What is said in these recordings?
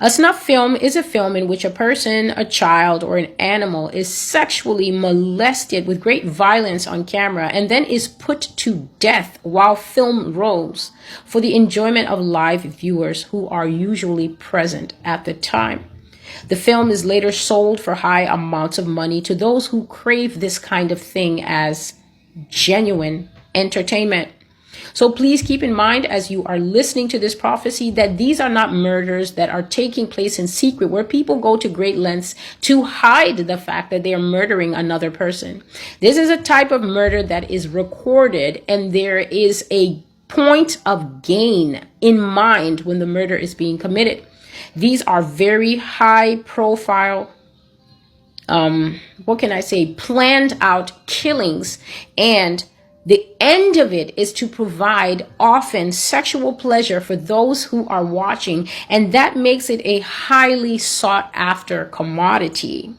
A snuff film is a film in which a person, a child, or an animal is sexually molested with great violence on camera and then is put to death while film rolls for the enjoyment of live viewers who are usually present at the time. The film is later sold for high amounts of money to those who crave this kind of thing as genuine entertainment. So please keep in mind as you are listening to this prophecy that these are not murders that are taking place in secret, where people go to great lengths to hide the fact that they are murdering another person. This is a type of murder that is recorded, and there is a point of gain in mind when the murder is being committed. These are very high profile, planned out killings, and the end of it is to provide often sexual pleasure for those who are watching, and that makes it a highly sought after commodity.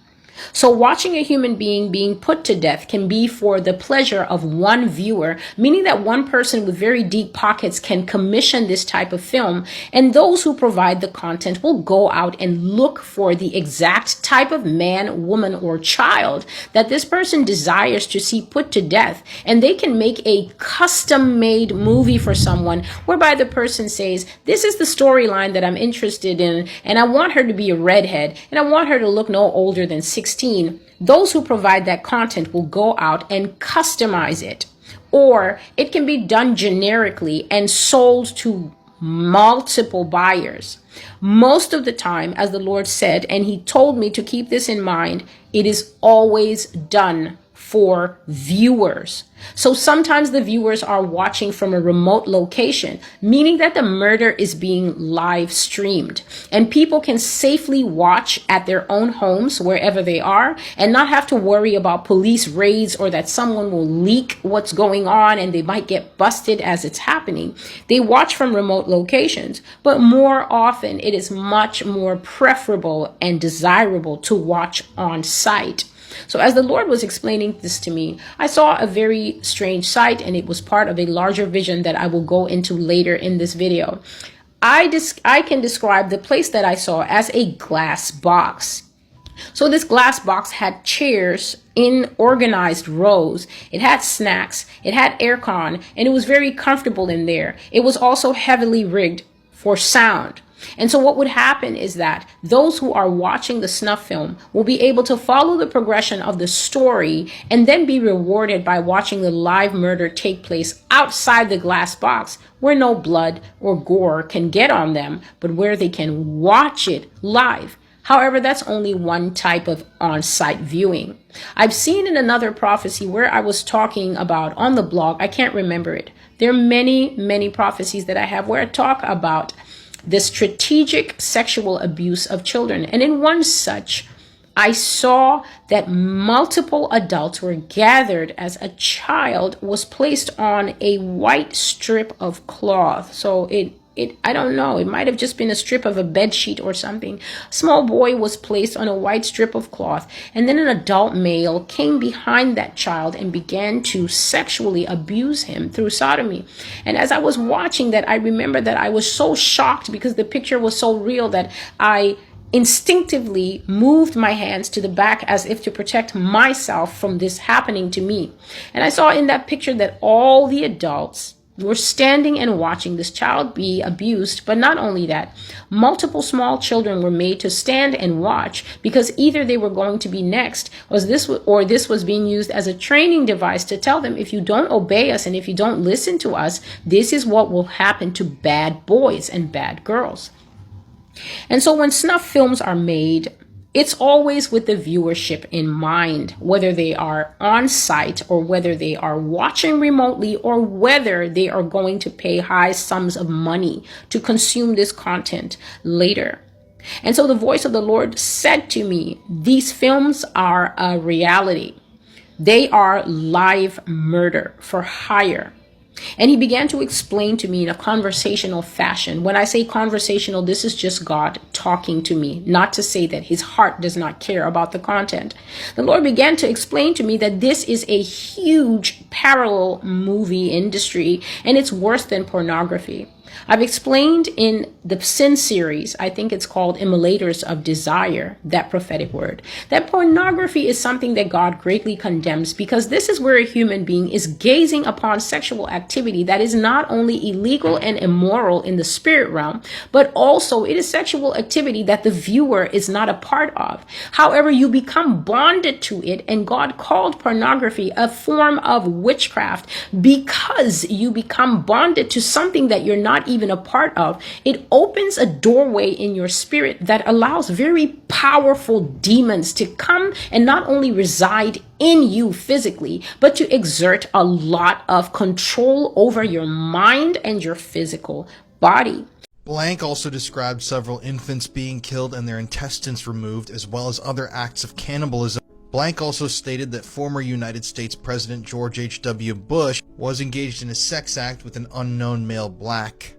So watching a human being put to death can be for the pleasure of one viewer, meaning that one person with very deep pockets can commission this type of film, and those who provide the content will go out and look for the exact type of man, woman, or child that this person desires to see put to death, and they can make a custom-made movie for someone whereby the person says, this is the storyline that I'm interested in, and I want her to be a redhead, and I want her to look no older than 16. Those who provide that content will go out and customize it. Or it can be done generically and sold to multiple buyers. Most of the time, as the Lord said, and he told me to keep this in mind, it is always done for viewers. So sometimes the viewers are watching from a remote location, meaning that the murder is being live streamed, and people can safely watch at their own homes wherever they are and not have to worry about police raids or that someone will leak what's going on and they might get busted as it's happening. They watch from remote locations, but more often it is much more preferable and desirable to watch on site. So as the Lord was explaining this to me, I saw a very strange sight, and it was part of a larger vision that I will go into later in this video. I can describe the place that I saw as a glass box. So this glass box had chairs in organized rows. It had snacks, it had aircon, and it was very comfortable in there. It was also heavily rigged for sound. And so what would happen is that those who are watching the snuff film will be able to follow the progression of the story and then be rewarded by watching the live murder take place outside the glass box, where no blood or gore can get on them, but where they can watch it live. However, that's only one type of on-site viewing. I've seen in another prophecy where I was talking about on the blog, I can't remember it. There are many, many prophecies that I have where I talk about the strategic sexual abuse of children. And in one such, I saw that multiple adults were gathered as a child was placed on a white strip of cloth. So I don't know, it might have just been a strip of a bed sheet or something. A small boy was placed on a white strip of cloth, and then an adult male came behind that child and began to sexually abuse him through sodomy. And as I was watching that, I remember that I was so shocked because the picture was so real that I instinctively moved my hands to the back as if to protect myself from this happening to me. And I saw in that picture that all the adults were standing and watching this child be abused. But not only that, multiple small children were made to stand and watch because either they were going to be next, or this was being used as a training device to tell them, if you don't obey us and if you don't listen to us, this is what will happen to bad boys and bad girls. And so when snuff films are made, it's always with the viewership in mind, whether they are on site or whether they are watching remotely or whether they are going to pay high sums of money to consume this content later. And so the voice of the Lord said to me, these films are a reality. They are live murder for hire. And he began to explain to me in a conversational fashion. When I say conversational, this is just God talking to me, not to say that his heart does not care about the content. The Lord began to explain to me that this is a huge parallel movie industry, and it's worse than pornography. I've explained in the Sin series, I think it's called Immolators of Desire, that prophetic word, that pornography is something that God greatly condemns, because this is where a human being is gazing upon sexual activity that is not only illegal and immoral in the spirit realm, but also it is sexual activity that the viewer is not a part of. However, you become bonded to it, and God called pornography a form of witchcraft because you become bonded to something that you're not even a part of. It opens a doorway in your spirit that allows very powerful demons to come and not only reside in you physically, but to exert a lot of control over your mind and your physical body. Blank also described several infants being killed and their intestines removed, as well as other acts of cannibalism. Blank also stated that former United States President George H.W. Bush was engaged in a sex act with an unknown male black,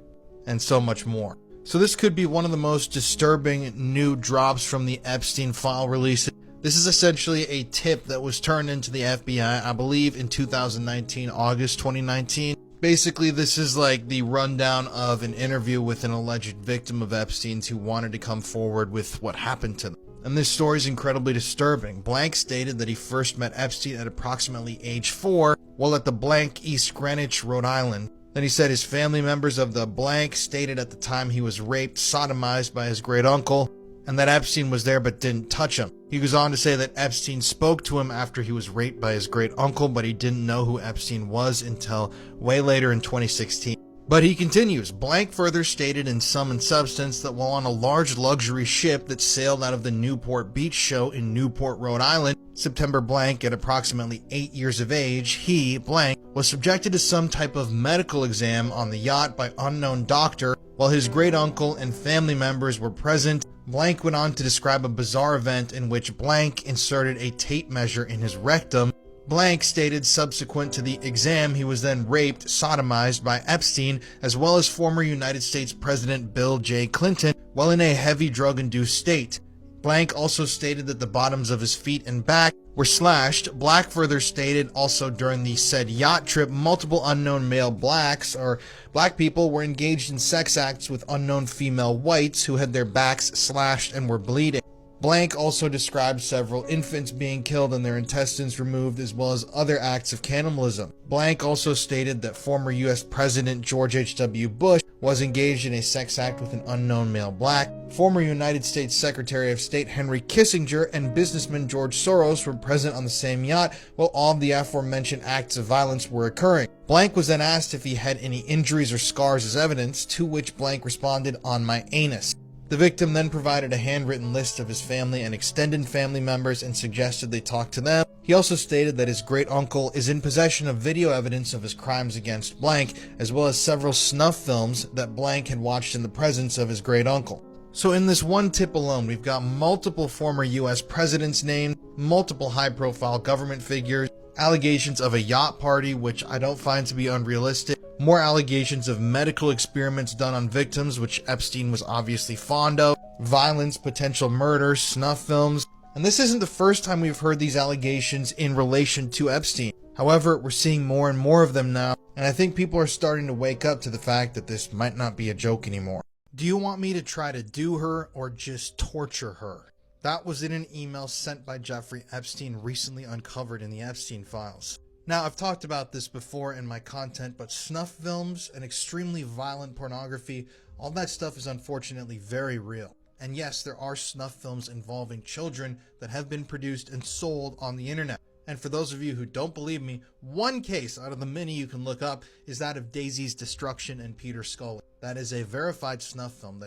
and so much more. So this could be one of the most disturbing new drops from the Epstein file releases. This is essentially a tip that was turned into the FBI, I believe, in 2019, August 2019. Basically, this is like the rundown of an interview with an alleged victim of Epstein's who wanted to come forward with what happened to them. And this story is incredibly disturbing. Blank stated that he first met Epstein at approximately age 4 while at the blank East Greenwich, Rhode Island. Then he said his family members of the blank stated at the time he was raped, sodomized by his great uncle, and that Epstein was there but didn't touch him. He goes on to say that Epstein spoke to him after he was raped by his great uncle, but he didn't know who Epstein was until way later in 2016. But he continues, Blank further stated in sum and substance that while on a large luxury ship that sailed out of the Newport Beach show in Newport, Rhode Island, September Blank, at approximately 8 years of age, he, Blank, was subjected to some type of medical exam on the yacht by unknown doctor while his great uncle and family members were present. Blank went on to describe a bizarre event in which Blank inserted a tape measure in his rectum. Blank stated subsequent to the exam he was then raped, sodomized by Epstein, as well as former United States President Bill J. Clinton, while in a heavy drug-induced state. Blank also stated that the bottoms of his feet and back were slashed. Black further stated also during the said yacht trip, multiple unknown male blacks or black people were engaged in sex acts with unknown female whites who had their backs slashed and were bleeding. Blank also described several infants being killed and their intestines removed, as well as other acts of cannibalism. Blank also stated that former U.S. President George H.W. Bush was engaged in a sex act with an unknown male black. Former United States Secretary of State Henry Kissinger and businessman George Soros were present on the same yacht while all of the aforementioned acts of violence were occurring. Blank was then asked if he had any injuries or scars as evidence, to which Blank responded, "On my anus." The victim then provided a handwritten list of his family and extended family members and suggested they talk to them. He also stated that his great uncle is in possession of video evidence of his crimes against Blank, as well as several snuff films that Blank had watched in the presence of his great uncle. So in this one tip alone, we've got multiple former US presidents named, multiple high-profile government figures, allegations of a yacht party, which I don't find to be unrealistic, more allegations of medical experiments done on victims, which Epstein was obviously fond of, violence, potential murder, snuff films. And this isn't the first time we've heard these allegations in relation to Epstein. However, we're seeing more and more of them now, and I think people are starting to wake up to the fact that this might not be a joke anymore. Do you want me to try to do her or just torture her? That was in an email sent by Jeffrey Epstein, recently uncovered in the Epstein files. Now, I've talked about this before in my content, but snuff films and extremely violent pornography, all that stuff is unfortunately very real. And yes, there are snuff films involving children that have been produced and sold on the internet. And for those of you who don't believe me, one case out of the many you can look up is that of Daisy's Destruction and Peter Scully. That is a verified snuff film.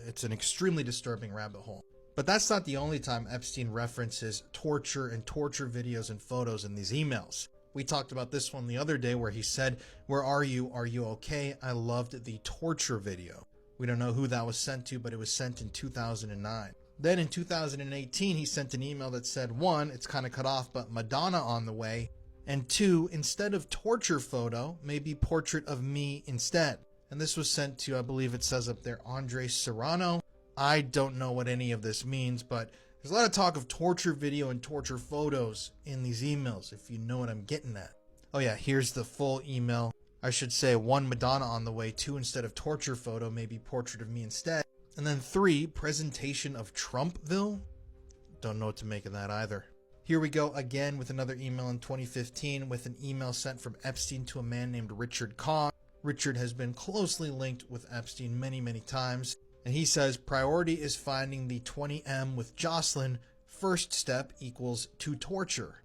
It's an extremely disturbing rabbit hole. But that's not the only time Epstein references torture and torture videos and photos in these emails. We talked about this one the other day where he said, "Where are you? Are you okay? I loved the torture video." We don't know who that was sent to, but it was sent in 2009. Then in 2018, he sent an email that said, 1, it's kind of cut off, but Madonna on the way, and 2, instead of torture photo, maybe portrait of me instead. And this was sent to, I believe it says up there, Andre Serrano. I don't know what any of this means, but there's a lot of talk of torture video and torture photos in these emails, if you know what I'm getting at. Oh yeah, here's the full email. I should say 1, Madonna on the way, 2, instead of torture photo, maybe portrait of me instead. And then 3, presentation of Trumpville. Don't know what to make of that either. Here we go again with another email in 2015 with an email sent from Epstein to a man named Richard Kahn. Richard has been closely linked with Epstein many, many times. And he says, priority is finding the 20M with Jocelyn. First step equals to torture.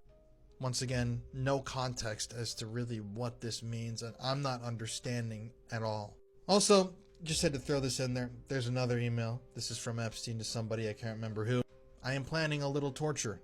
Once again, no context as to really what this means, and I'm not understanding at all. Also, just had to throw this in there. There's another email. This is from Epstein to somebody, I can't remember who. I am planning a little torture, ...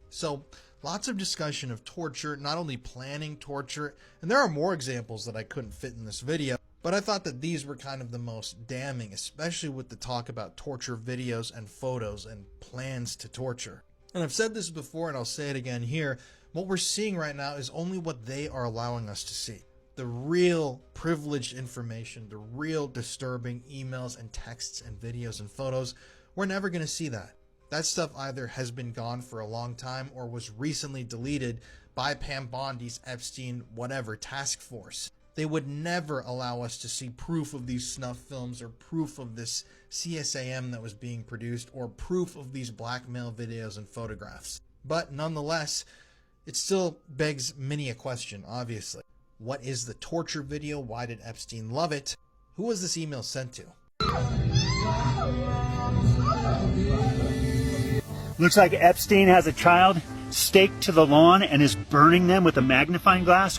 So, lots of discussion of torture, not only planning torture, and there are more examples that I couldn't fit in this video, but I thought that these were kind of the most damning, especially with the talk about torture videos and photos and plans to torture. And I've said this before and I'll say it again here, what we're seeing right now is only what they are allowing us to see. The real privileged information, the real disturbing emails and texts and videos and photos, we're never going to see that. That stuff either has been gone for a long time or was recently deleted by Pam Bondi's Epstein whatever task force. They would never allow us to see proof of these snuff films or proof of this CSAM that was being produced or proof of these blackmail videos and photographs. But nonetheless, it still begs many a question, obviously. What is the torture video? Why did Epstein love it? Who was this email sent to? Looks like Epstein has a child staked to the lawn and is burning them with a magnifying glass.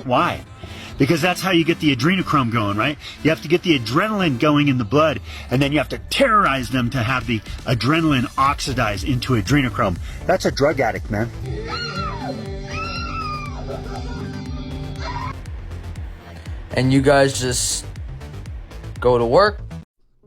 Why? Because that's how you get the adrenochrome going, right? You have to get the adrenaline going in the blood, and then you have to terrorize them to have the adrenaline oxidize into adrenochrome. That's a drug addict, man. And you guys just go to work?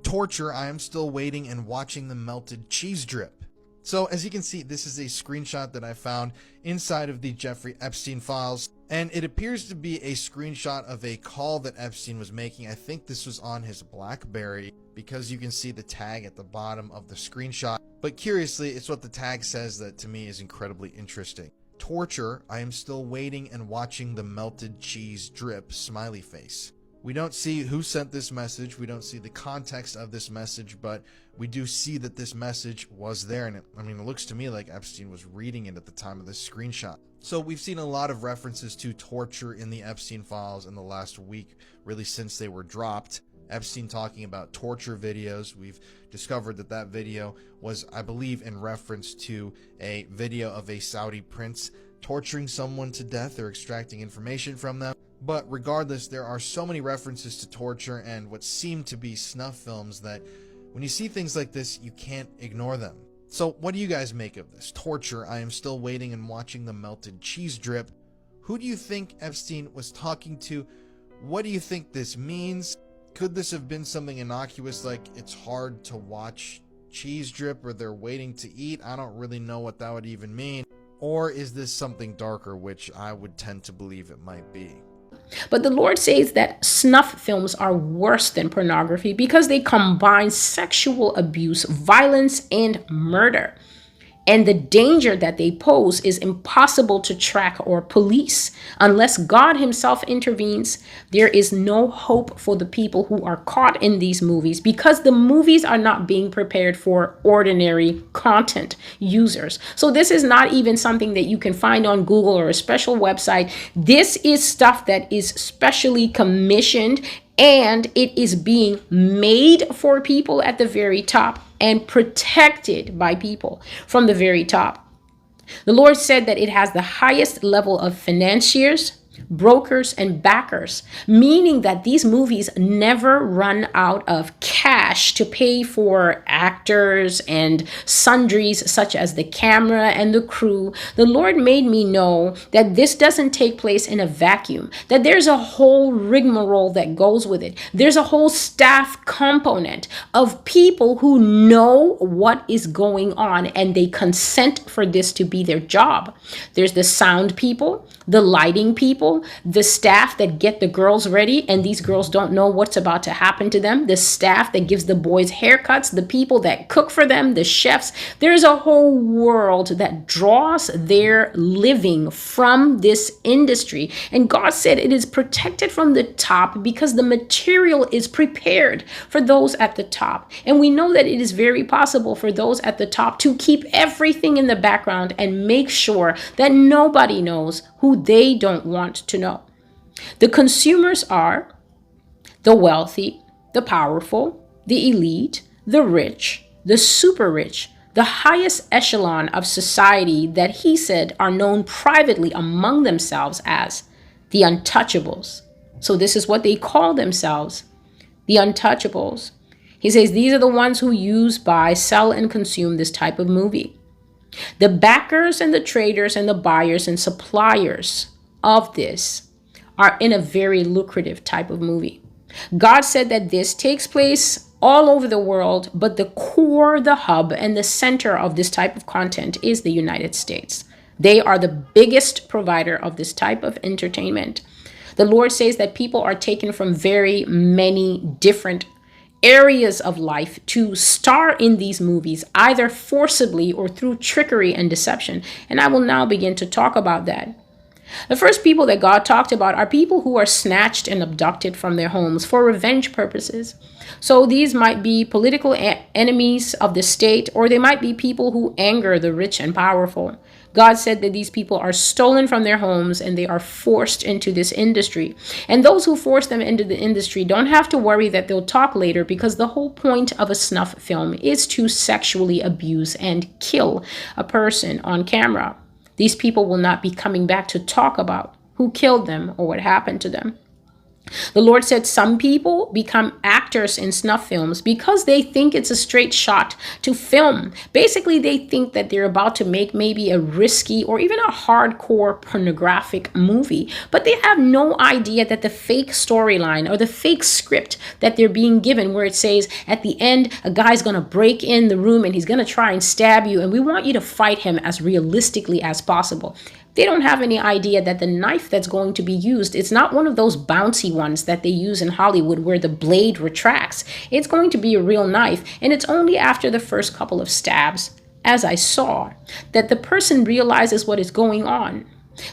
Torture, I am still waiting and watching the melted cheese drip. So as you can see, this is a screenshot that I found inside of the Jeffrey Epstein files, and it appears to be a screenshot of a call that Epstein was making. I think this was on his BlackBerry because you can see the tag at the bottom of the screenshot. But curiously, it's what the tag says that to me is incredibly interesting. Torture, I am still waiting and watching the melted cheese drip, smiley face. We don't see who sent this message, we don't see the context of this message, but we do see that this message was there, and it looks to me like Epstein was reading it at the time of this screenshot. So we've seen a lot of references to torture in the Epstein files in the last week, really since they were dropped. Epstein talking about torture videos. We've discovered that that video was, I believe, in reference to a video of a Saudi prince torturing someone to death or extracting information from them. But regardless, there are so many references to torture and what seem to be snuff films that when you see things like this, you can't ignore them. So what do you guys make of this? Torture, I am still waiting and watching the melted cheese drip. Who do you think Epstein was talking to? What do you think this means? Could this have been something innocuous like it's hard to watch cheese drip or they're waiting to eat? I don't really know what that would even mean. Or is this something darker, which I would tend to believe it might be? But the Lord says that snuff films are worse than pornography because they combine sexual abuse, violence, and murder. And the danger that they pose is impossible to track or police. Unless God himself intervenes, there is no hope for the people who are caught in these movies because the movies are not being prepared for ordinary content users. So this is not even something that you can find on Google or a special website. This is stuff that is specially commissioned, and it is being made for people at the very top and protected by people from the very top. The Lord said that it has the highest level of financiers, brokers, and backers, meaning that these movies never run out of cash to pay for actors and sundries such as the camera and the crew. The Lord made me know that this doesn't take place in a vacuum, that there's a whole rigmarole that goes with it. There's a whole staff component of people who know what is going on and they consent for this to be their job. There's the sound people, the lighting people, people, the staff that get the girls ready, and these girls don't know what's about to happen to them, the staff that gives the boys haircuts, the people that cook for them, the chefs. There's a whole world that draws their living from this industry. And God said it is protected from the top because the material is prepared for those at the top. And we know that it is very possible for those at the top to keep everything in the background and make sure that nobody knows who they don't want to know. The consumers are the wealthy, the powerful, the elite, the rich, the super rich, the highest echelon of society that he said are known privately among themselves as the untouchables. So this is what they call themselves, the untouchables. He says these are the ones who use, buy, sell, and consume this type of movie. The backers and the traders and the buyers and suppliers of this are in a very lucrative type of movie. God said that this takes place all over the world, but the core, the hub, and the center of this type of content is the United States. They are the biggest provider of this type of entertainment. The Lord says that people are taken from very many different areas of life to star in these movies, either forcibly or through trickery and deception. And I will now begin to talk about that. The first people that God talked about are people who are snatched and abducted from their homes for revenge purposes. So these might be political enemies of the state, or they might be people who anger the rich and powerful. God said that these people are stolen from their homes and they are forced into this industry. And those who force them into the industry don't have to worry that they'll talk later, because the whole point of a snuff film is to sexually abuse and kill a person on camera. These people will not be coming back to talk about who killed them or what happened to them. The Lord said some people become actors in snuff films because they think it's a straight shot to film. Basically, they think that they're about to make maybe a risky or even a hardcore pornographic movie, but they have no idea that the fake storyline or the fake script that they're being given, where it says at the end, a guy's going to break in the room and he's going to try and stab you, and we want you to fight him as realistically as possible. They don't have any idea that the knife that's going to be used, it's not one of those bouncy ones that they use in Hollywood where the blade retracts. It's going to be a real knife, and it's only after the first couple of stabs, as I saw, that the person realizes what is going on.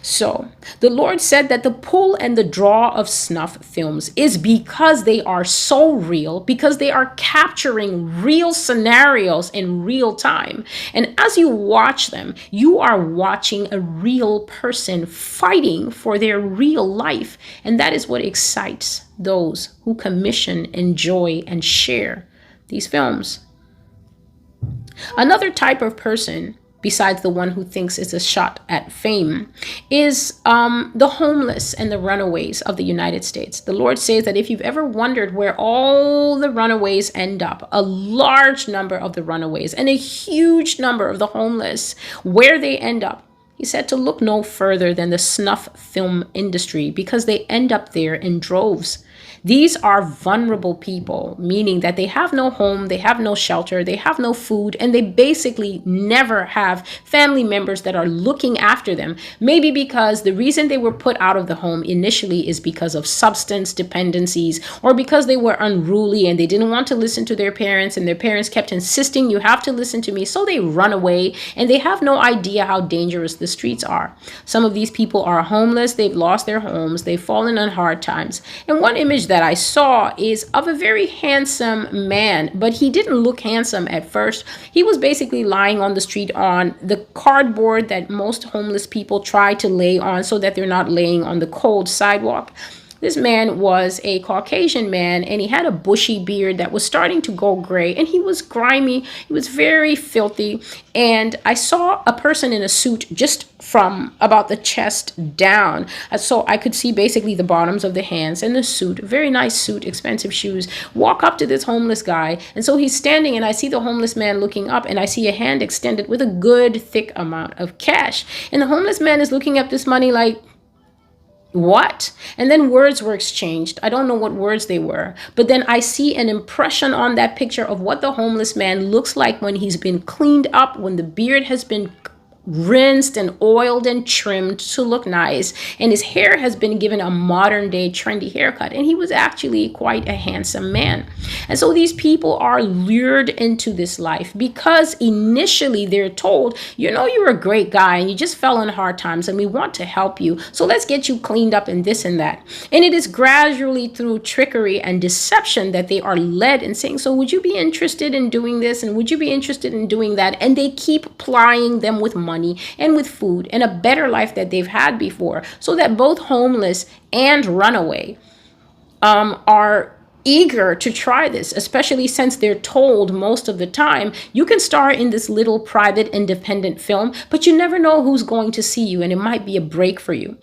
So the Lord said that the pull and the draw of snuff films is because they are so real, because they are capturing real scenarios in real time. And as you watch them, you are watching a real person fighting for their real life. And that is what excites those who commission, enjoy, and share these films. Another type of person, besides the one who thinks it's a shot at fame, is the homeless and the runaways of the United States. The Lord says that if you've ever wondered where all the runaways end up, a large number of the runaways and a huge number of the homeless, where they end up, he said to look no further than the snuff film industry, because they end up there in droves. These are vulnerable people, meaning that they have no home, they have no shelter, they have no food, and they basically never have family members that are looking after them. Maybe because the reason they were put out of the home initially is because of substance dependencies, or because they were unruly and they didn't want to listen to their parents, and their parents kept insisting, you have to listen to me. So they run away, and they have no idea how dangerous the streets are. Some of these people are homeless, they've lost their homes, they've fallen on hard times. And one image that I saw is of a very handsome man, but he didn't look handsome at first. He was basically lying on the street on the cardboard that most homeless people try to lay on so that they're not laying on the cold sidewalk. This man was a Caucasian man, and he had a bushy beard that was starting to go gray, and he was grimy. He was very filthy. And I saw a person in a suit just from about the chest down. So I could see basically the bottoms of the hands and the suit, very nice suit, expensive shoes, walk up to this homeless guy. And so he's standing, and I see the homeless man looking up, and I see a hand extended with a good thick amount of cash. And the homeless man is looking up this money like, what? And then words were exchanged. I don't know what words they were, but then I see an impression on that picture of what the homeless man looks like when he's been cleaned up, when the beard has been rinsed and oiled and trimmed to look nice, and his hair has been given a modern day trendy haircut, and he was actually quite a handsome man. And so these people are lured into this life because initially they're told, you know, you're a great guy and you just fell in hard times and we want to help you, so let's get you cleaned up and this and that. And it is gradually through trickery and deception that they are led and saying, so would you be interested in doing this, and would you be interested in doing that? And they keep plying them with money and with food and a better life that they've had before, so that both homeless and runaway are eager to try this, especially since they're told most of the time, you can star in this little private independent film, but you never know who's going to see you and it might be a break for you.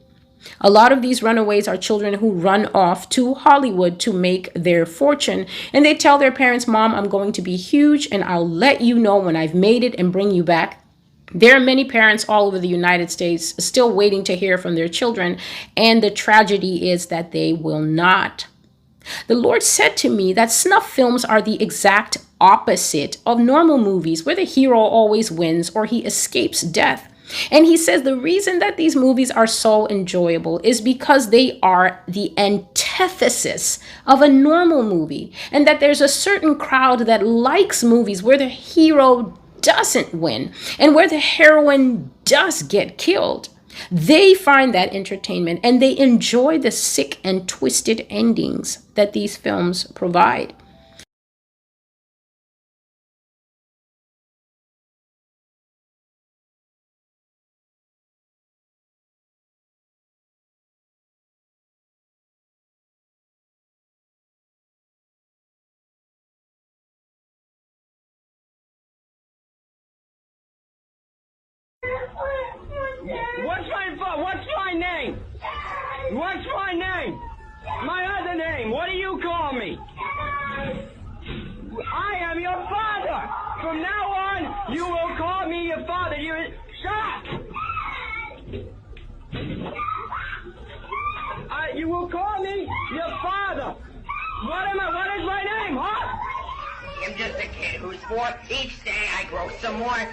A lot of these runaways are children who run off to Hollywood to make their fortune, and they tell their parents, Mom, I'm going to be huge and I'll let you know when I've made it and bring you back. There are many parents all over the United States still waiting to hear from their children, and the tragedy is that they will not. The Lord said to me that snuff films are the exact opposite of normal movies where the hero always wins or he escapes death. And he says the reason that these movies are so enjoyable is because they are the antithesis of a normal movie, and that there's a certain crowd that likes movies where the hero doesn't win and where the heroine does get killed. They find that entertainment and they enjoy the sick and twisted endings that these films provide. What's my name? What's my name? My other name. What do you call me? I am your father. From now on, you will call me your father. Shut up. You will call me your father. What is my name, huh? I'm just a kid who's 4. Each day I grow some more.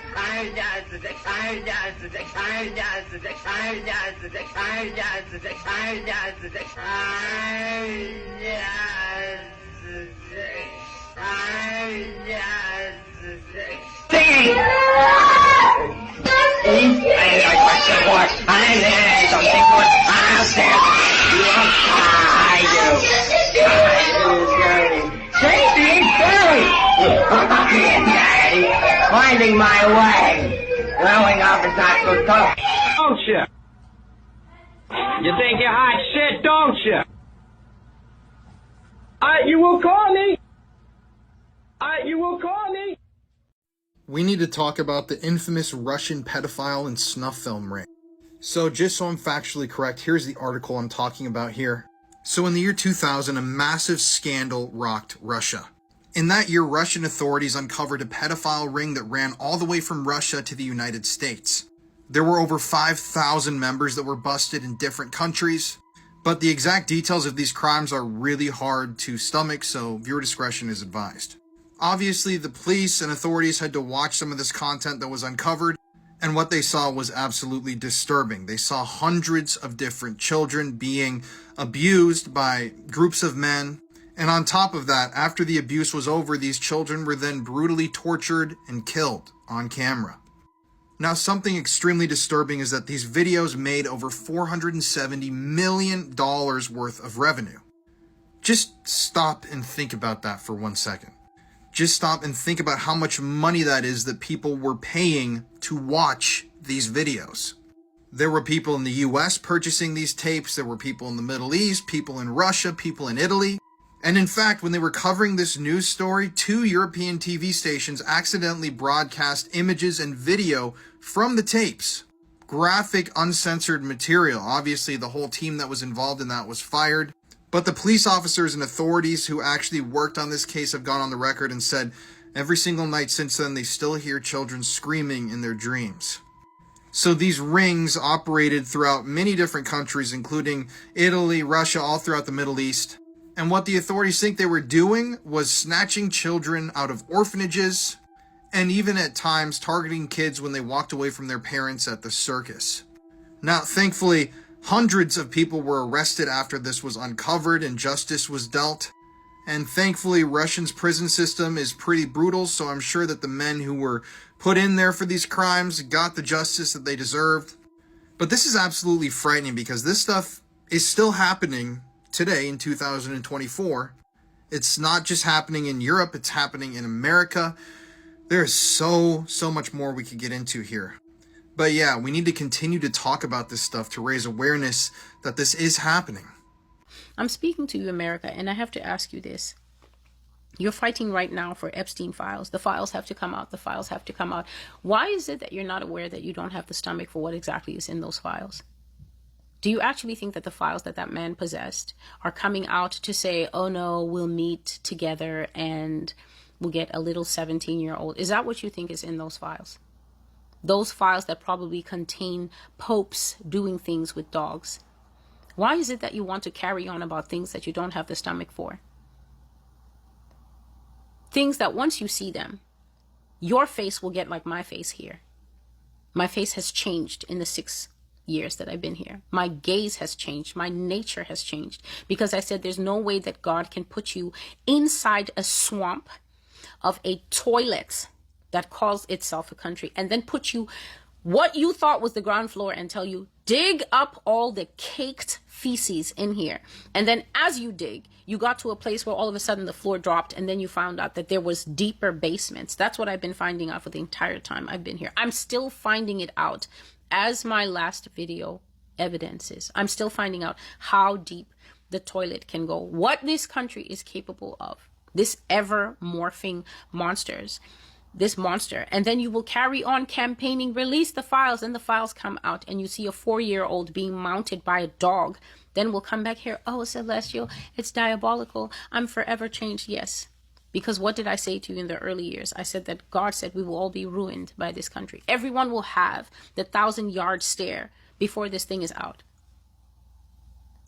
Daddy, finding my way. Growing up is not so tough. Don't you? You think you're hot shit, don't you? You will call me. You will call me. We need to talk about the infamous Russian pedophile and snuff film ring. So just so I'm factually correct, here's the article I'm talking about here. So in the year 2000, a massive scandal rocked Russia. In that year, Russian authorities uncovered a pedophile ring that ran all the way from Russia to the United States. There were over 5,000 members that were busted in different countries, but the exact details of these crimes are really hard to stomach, so viewer discretion is advised. Obviously, the police and authorities had to watch some of this content that was uncovered, and what they saw was absolutely disturbing. They saw hundreds of different children being abused by groups of men. And on top of that, after the abuse was over, these children were then brutally tortured and killed on camera. Now, something extremely disturbing is that these videos made over $470 million worth of revenue. Just stop and think about that for 1 second. Just stop and think about how much money that is that people were paying to watch these videos. There were people in the US purchasing these tapes. There were people in the Middle East, people in Russia, people in Italy. And in fact, when they were covering this news story, 2 European TV stations accidentally broadcast images and video from the tapes. Graphic, uncensored material. Obviously, the whole team that was involved in that was fired. But the police officers and authorities who actually worked on this case have gone on the record and said every single night since then, they still hear children screaming in their dreams. So these rings operated throughout many different countries, including Italy, Russia, all throughout the Middle East. And what the authorities think they were doing was snatching children out of orphanages and even at times targeting kids when they walked away from their parents at the circus. Now, thankfully, hundreds of people were arrested after this was uncovered and justice was dealt. And thankfully, Russia's prison system is pretty brutal, so I'm sure that the men who were put in there for these crimes got the justice that they deserved. But this is absolutely frightening because this stuff is still happening today in 2024. It's not just happening in Europe, it's happening in America. There's so much more we could get into here. But yeah, we need to continue to talk about this stuff to raise awareness that this is happening. I'm speaking to you, America, and I have to ask you this. You're fighting right now for Epstein files. The files have to come out. The files have to come out. Why is it that you're not aware that you don't have the stomach for what exactly is in those files? Do you actually think that the files that that man possessed are coming out to say, oh no, we'll meet together and we'll get a little 17-year-old? Is that what you think is in those files? Those files that probably contain popes doing things with dogs. Why is it that you want to carry on about things that you don't have the stomach for? Things that once you see them, your face will get like my face here. My face has changed in the 6 years that I've been here. My gaze has changed. My nature has changed. Because I said there's no way that God can put you inside a swamp of a toilet that calls itself a country and then put you what you thought was the ground floor and tell you, dig up all the caked feces in here. And then as you dig, you got to a place where all of a sudden the floor dropped and then you found out that there was deeper basements. That's what I've been finding out for the entire time I've been here. I'm still finding it out as my last video evidences. I'm still finding out how deep the toilet can go, what this country is capable of, this ever morphing this monster. And then you will carry on campaigning, release the files, and the files come out and you see a 4-year-old being mounted by a dog. Then we'll come back here, oh, Celestial, it's diabolical, I'm forever changed. Yes, because what did I say to you in the early years? I said that God said we will all be ruined by this country. Everyone will have the 1,000-yard stare before this thing is out.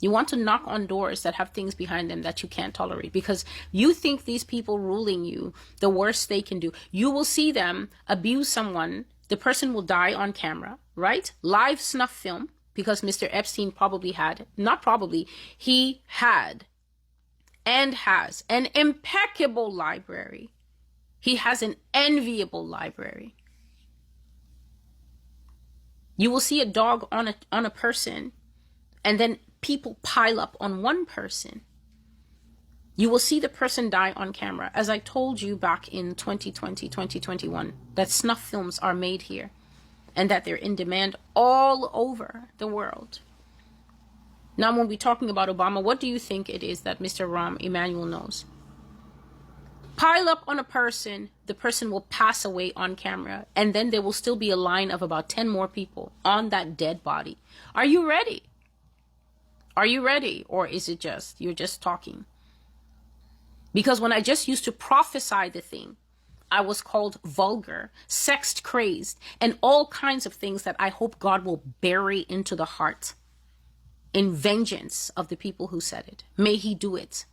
You want to knock on doors that have things behind them that you can't tolerate because you think these people ruling you, the worst they can do. You will see them abuse someone. The person will die on camera, right? Live snuff film, because Mr. Epstein he had and has an impeccable library. He has an enviable library. You will see a dog on a person and then people pile up on one person. You will see the person die on camera. As I told you back in 2020, 2021, that snuff films are made here and that they're in demand all over the world. Now, when we're talking about Obama, what do you think it is that Mr. Rahm Emanuel knows? Pile up on a person, the person will pass away on camera, and then there will still be a line of about 10 more people on that dead body. Are you ready? Are you ready? Or is it just, you're just talking? Because when I just used to prophesy the thing, I was called vulgar, sex crazed, and all kinds of things that I hope God will bury into the heart in vengeance of the people who said it. May he do it.